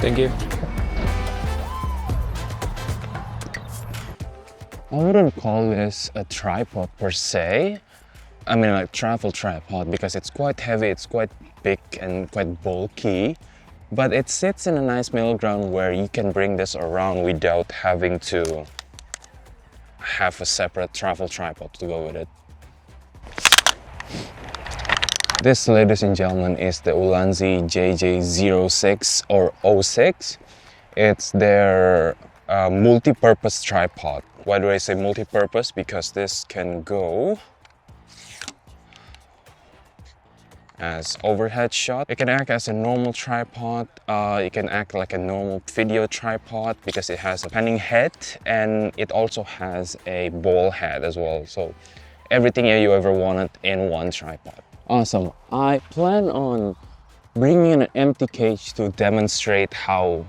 Thank you. I wouldn't call this a tripod per se. I mean, like travel tripod, because it's quite heavy, it's quite big and quite bulky. But it sits in a nice middle ground where you can bring this around without having to have a separate travel tripod to go with it. This, ladies and gentlemen, is the Ulanzi JJ06 or 06. It's their multi-purpose tripod. Why do I say multi-purpose? Because this can go as overhead shot. It can act as a normal tripod. It can act like a normal video tripod because it has a panning head, and it also has a ball head as well. So everything you ever wanted in one tripod. Awesome. I plan on bringing an empty cage to demonstrate how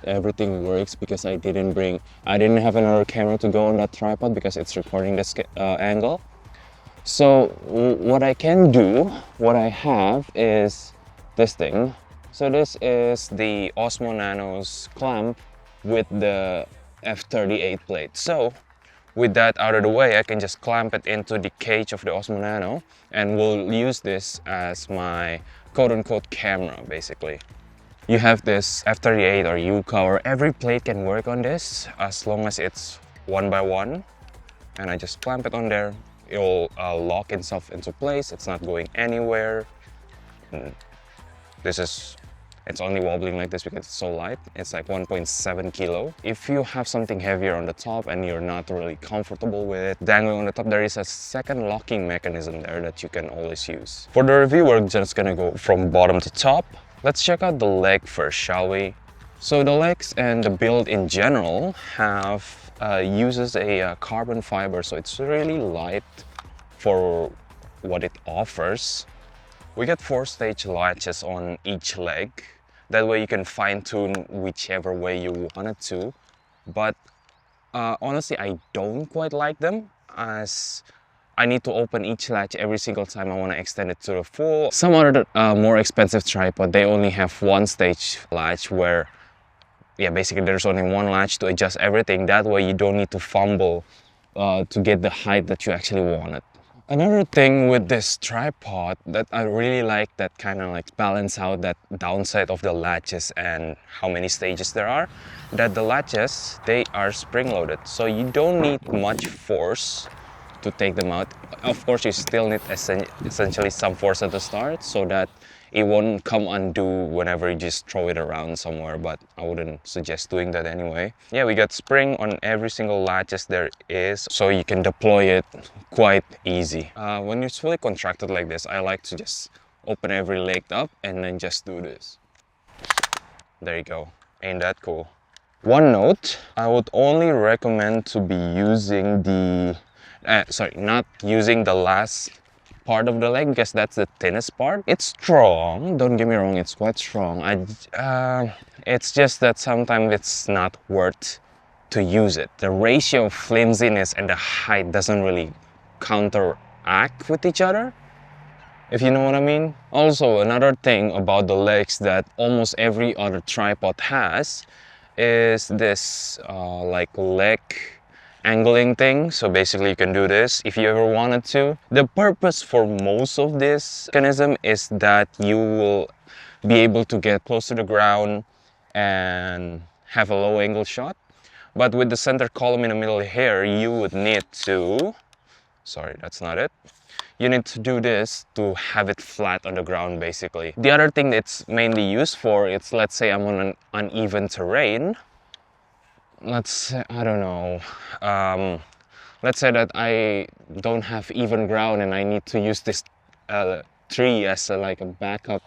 everything works, because I didn't have another camera to go on that tripod because it's recording this angle. So what I can do, what I have is this thing. So this is the Osmo Nano's clamp with the F38 plate. So with that out of the way, I can just clamp it into the cage of the Osmo Nano, and we'll use this as my quote-unquote camera, basically. You have this F38 or U cover. Every plate can work on this as long as it's 1 by 1, and I just clamp it on there. It will lock itself into place. It's not going anywhere. It's only wobbling like this because it's so light. It's like 1.7 kilo. If you have something heavier on the top and you're not really comfortable with it dangling on the top, there is a second locking mechanism there that you can always use. For the review, we're just gonna go from bottom to top. Let's check out the leg first, shall we? So the legs and the build in general uses a carbon fiber, so it's really light for what it offers. We get 4-stage latches on each leg. That way you can fine-tune whichever way you want it to. But honestly, I don't quite like them, as I need to open each latch every single time I want to extend it to the full. Some other more expensive tripod, they only have 1-stage latch where, yeah, basically there's only one latch to adjust everything. That way you don't need to fumble to get the height that you actually wanted. Another thing with this tripod that I really like, that kind of like balance out that downside of the latches and how many stages there are, that the latches, they are spring-loaded. So you don't need much force to take them out. Of course, you still need essentially some force at the start so that it won't come undue whenever you just throw it around somewhere, but I wouldn't suggest doing that anyway. Yeah, we got spring on every single latches there is, so you can deploy it quite easy. When it's fully contracted like this, I like to just open every leg up and then just do this. There you go. Ain't that cool? One note, I would only recommend to be using not using the last part of the leg, because that's the thinnest part. It's strong, don't get me wrong, it's quite strong. It's just that sometimes it's not worth to use it. The ratio of flimsiness and the height doesn't really counteract with each other, if you know what I mean. Also, another thing about the legs that almost every other tripod has is this like leg angling thing. So basically you can do this if you ever wanted to. The purpose for most of this mechanism is that you will be able to get close to the ground and have a low angle shot. But with the center column in the middle here, you would need to, sorry, that's not it. You need to do this to have it flat on the ground, basically. The other thing it's mainly used for, it's, let's say I'm on an uneven terrain. Let's say, I don't know, let's say that I don't have even ground and I need to use this tree as like a backup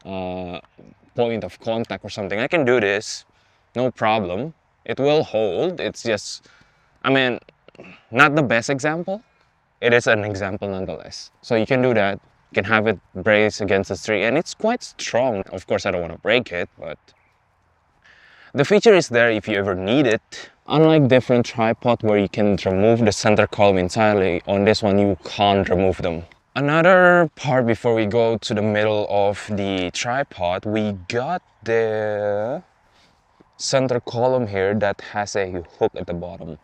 point of contact or something. I can do this, no problem. It will hold. It's just, I mean, not the best example. It is an example nonetheless. So you can do that. You can have it brace against the tree, and it's quite strong. Of course, I don't want to break it, but the feature is there if you ever need it. Unlike different tripods where you can remove the center column entirely, on this one you can't remove them. Another part before we go to the middle of the tripod, we got the center column here that has a hook at the bottom.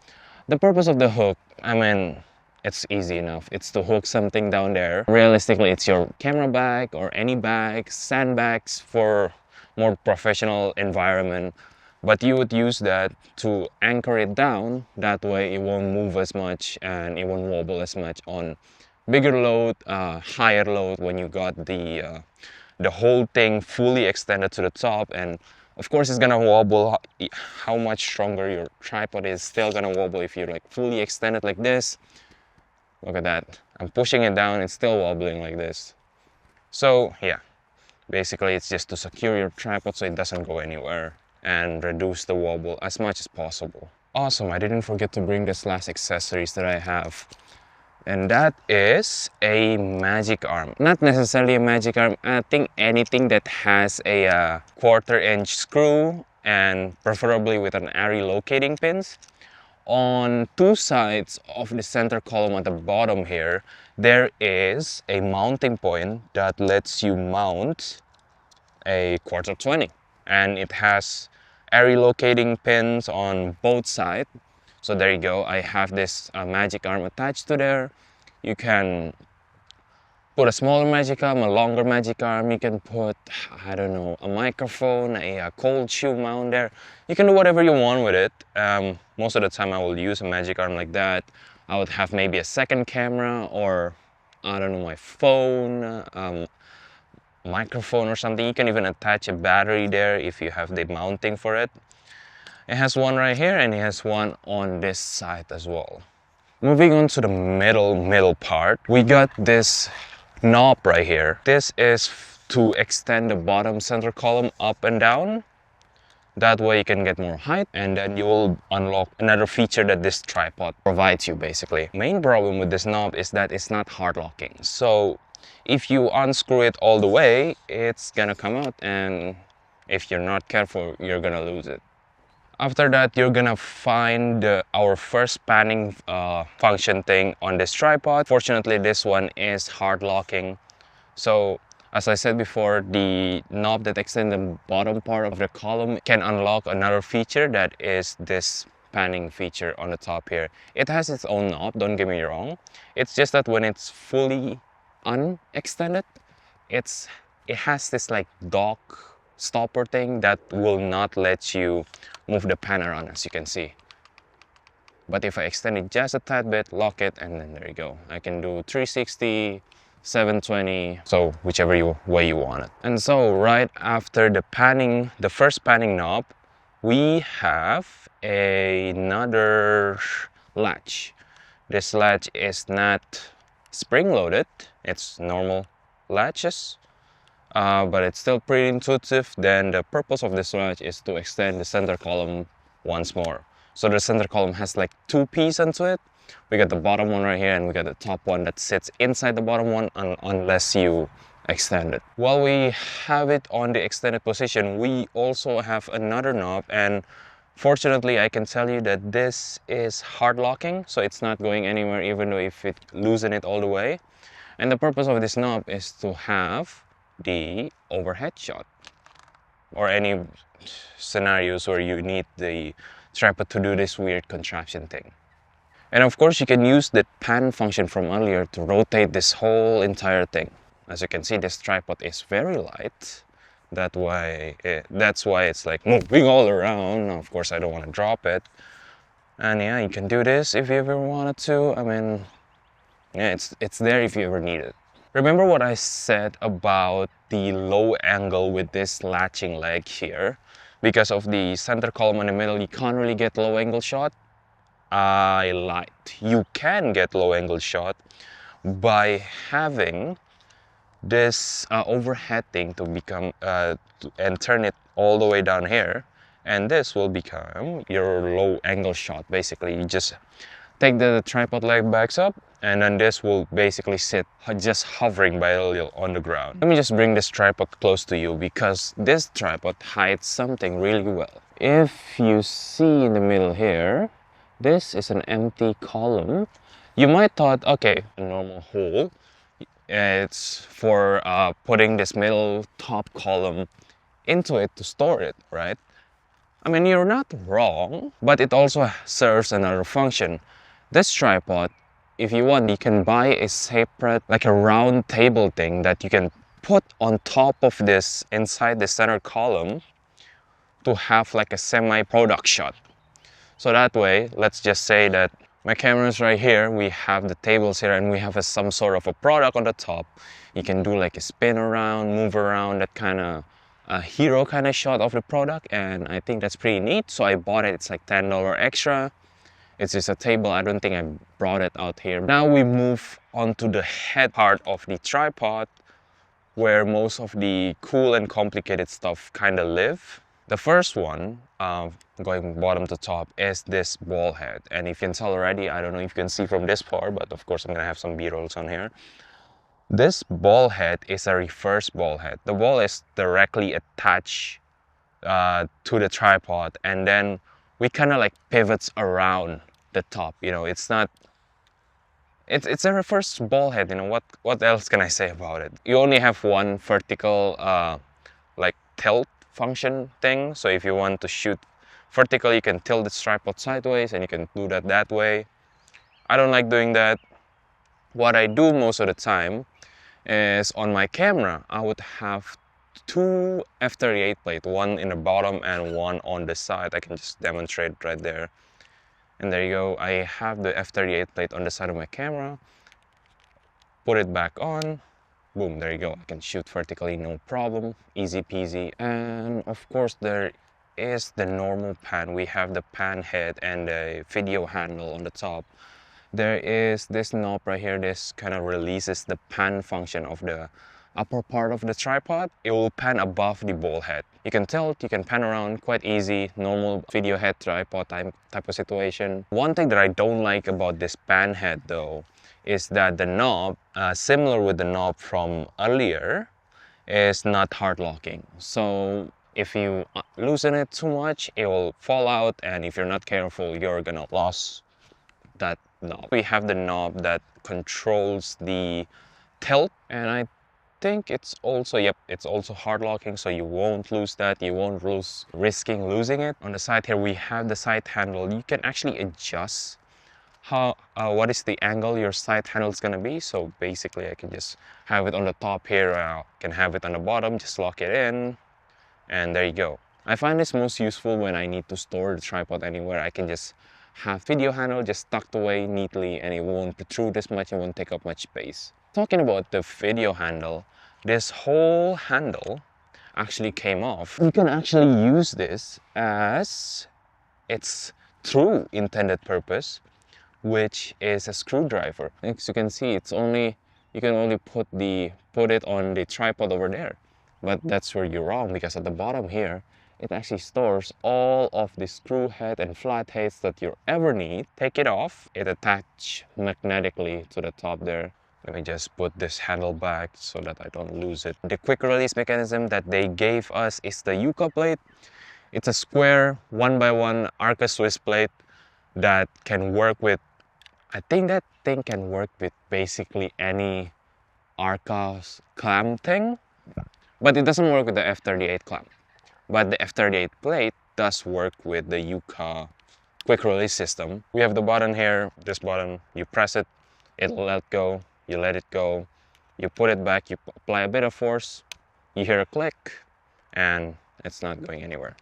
The purpose of the hook, I mean, it's easy enough. It's to hook something down there. Realistically, it's your camera bag or any bag, sandbags for more professional environment. But you would use that to anchor it down. That way it won't move as much and it won't wobble as much on bigger load, higher load when you got the whole thing fully extended to the top. And of course it's gonna wobble. How much stronger your tripod is still gonna wobble if you're like fully extended like this. Look at that. I'm pushing it down, it's still wobbling like this. So yeah, basically it's just to secure your tripod so it doesn't go anywhere and reduce the wobble as much as possible. Awesome, I didn't forget to bring this last accessories that I have. And that is a magic arm. Not necessarily a magic arm. I think anything that has a 1/4-inch screw and preferably with an ARRI locating pins. On two sides of the center column at the bottom here, there is a mounting point that lets you mount a 1/4-20. And it has ARRI locating pins on both sides. So there you go, I have this magic arm attached to there. You can put a smaller magic arm, a longer magic arm. You can put, I don't know, a microphone, a cold shoe mount there. You can do whatever you want with it. Most of the time I will use a magic arm like that. I would have maybe a second camera or, I don't know, my phone, microphone or something. You can even attach a battery there if you have the mounting for it. It has one right here and it has one on this side as well. Moving on to the middle part, we got this knob right here. This is to extend the bottom center column up and down. That way you can get more height and then you will unlock another feature that this tripod provides you basically. Main problem with this knob is that it's not hard locking. So if you unscrew it all the way, it's gonna come out, and if you're not careful, you're gonna lose it. After that, you're gonna find our first panning function thing on this tripod. Fortunately, this one is hard locking. So as I said before, the knob that extends the bottom part of the column can unlock another feature, that is this panning feature on the top here. It has its own knob, don't get me wrong. It's just that when it's fully unextended, it has this like dock stopper thing that will not let you move the pan around, as you can see. But if I extend it just a tad bit, lock it, and then there you go. I can do 360, 720, so whichever way you want it. And so right after the panning, the first panning knob, we have another latch. This latch is not spring-loaded, it's normal latches. But it's still pretty intuitive. Then the purpose of this latch is to extend the center column once more. So the center column has like two pieces into it. We got the bottom one right here and we got the top one that sits inside the bottom one unless you extend it. While we have it on the extended position, we also have another knob, and fortunately I can tell you that this is hard locking, so it's not going anywhere even though if it loosen it all the way. And the purpose of this knob is to have the overhead shot, or any scenarios where you need the tripod to do this weird contraption thing. And of course you can use the pan function from earlier to rotate this whole entire thing. As you can see, this tripod is very light. That's why it's like moving all around. Of course I don't want to drop it. And yeah, you can do this if you ever wanted to. I mean, yeah, it's there if you ever need it. Remember what I said about the low angle with this latching leg here? Because of the center column in the middle, you can't really get low angle shot. I lied. You can get low angle shot by having this overhead thing to become and turn it all the way down here, and this will become your low angle shot. Basically, you just take the tripod leg backs up, and then this will basically sit just hovering by a little on the ground. Let me just bring this tripod close to you because this tripod hides something really well. If you see in the middle here, this is an empty column. You might thought, okay, a normal hole. It's for putting this middle top column into it to store it, right? I mean, you're not wrong, but it also serves another function. This tripod, if you want, you can buy a separate, like a round table thing that you can put on top of this, inside the center column, to have like a semi-product shot. So that way, let's just say that my camera is right here, we have the tables here, and we have some sort of a product on the top. You can do like a spin around, move around, that kind of a hero kind of shot of the product, and I think that's pretty neat. So I bought it. It's like $10 extra. It's just a table. I don't think I brought it out here. Now we move on to the head part of the tripod, where most of the cool and complicated stuff kind of live. The first one, going bottom to top, is this ball head. And if you can tell already, I don't know if you can see from this far, but of course I'm gonna have some B-rolls on here. This ball head is a reverse ball head. The ball is directly attached to the tripod, and then we kind of like pivots around the top. You know, it's not. It's a reverse ball head. You know, what else can I say about it? You only have one vertical like tilt function thing. So if you want to shoot vertically, you can tilt the tripod sideways, and you can do that way. I don't like doing that. What I do most of the time is, on my camera, I would have two F38 plate, one in the bottom and one on the side. I can just demonstrate right there. And there you go. I have the F38 plate on the side of my camera. Put it back on. Boom, there you go. I can shoot vertically, no problem. Easy peasy. And of course, there is the normal pan. We have the pan head and the video handle on the top. There is this knob right here. This kind of releases the pan function of the upper part of the tripod. It will pan above the ball head. You can tilt, you can pan around, quite easy, normal video head tripod type of situation. One thing that I don't like about this pan head though is that the knob, similar with the knob from earlier, is not hard locking. So if you loosen it too much, it will fall out, and if you're not careful, you're gonna lose that knob. We have the knob that controls the tilt, and I think it's also, yep, it's also hard locking, so you won't lose that. You won't risking losing it. On the side here, we have the side handle. You can actually adjust what is the angle your side handle is gonna be. So basically, I can just have it on the top here. I can have it on the bottom. Just lock it in, and there you go. I find this most useful when I need to store the tripod anywhere. I can just have video handle just tucked away neatly, and it won't protrude as much, it won't take up much space. Talking about the video handle, this whole handle actually came off. You can actually use this as its true intended purpose, which is a screwdriver. As you can see, you can only put it on the tripod over there. But that's where you're wrong, because at the bottom here, it actually stores all of the screw head and flat heads that you ever need. Take it off, it attaches magnetically to the top there. Let me just put this handle back so that I don't lose it. The quick release mechanism that they gave us is the Yuka plate. It's a square 1x1 Arca Swiss plate that can work with, I think that thing can work with basically any Arca clamp thing, but it doesn't work with the F38 clamp. But the F38 plate does work with the Yuka quick release system. We have the button here, this button, you press it, it'll let go, you let it go, you put it back, you apply a bit of force, you hear a click, and it's not going anywhere.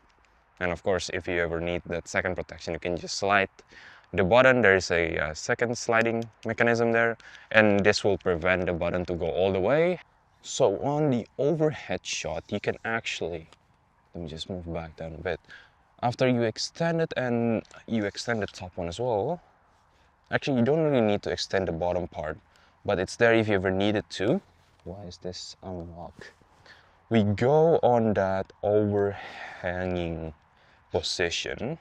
And of course, if you ever need that second protection, you can just slide the button. There is a second sliding mechanism there, and this will prevent the button to go all the way. So on the overhead shot, you can actually, let me just move back down a bit. After you extend it and you extend the top one as well, actually you don't really need to extend the bottom part, but it's there if you ever need it to. Why is this unlocked? We go on that overhanging position,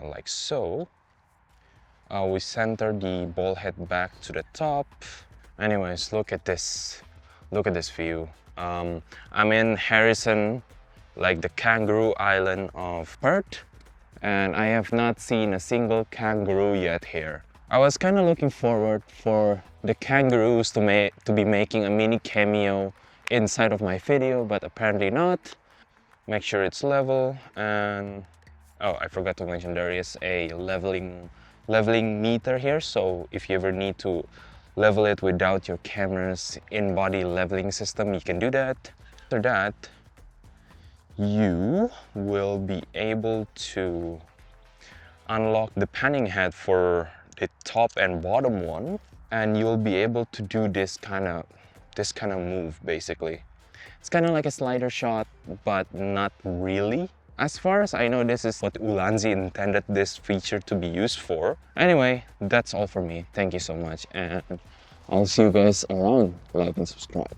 like so. We center the ball head back to the top. Anyways, look at this view. I'm in Harrison, like the kangaroo island of Perth, and I have not seen a single kangaroo yet here. I was kind of looking forward for the kangaroos to be making a mini cameo inside of my video, but apparently not. Make sure it's level, and oh, I forgot to mention there is a leveling meter here, so if you ever need to level it without your camera's in-body leveling system, you can do that. After that, you will be able to unlock the panning head for the top and bottom one, and you'll be able to do this kind of move. Basically, it's kind of like a slider shot, but not really. As far as I know, this is what Ulanzi intended this feature to be used for. Anyway, that's all for me. Thank you so much, and I'll see you guys around. Like and subscribe.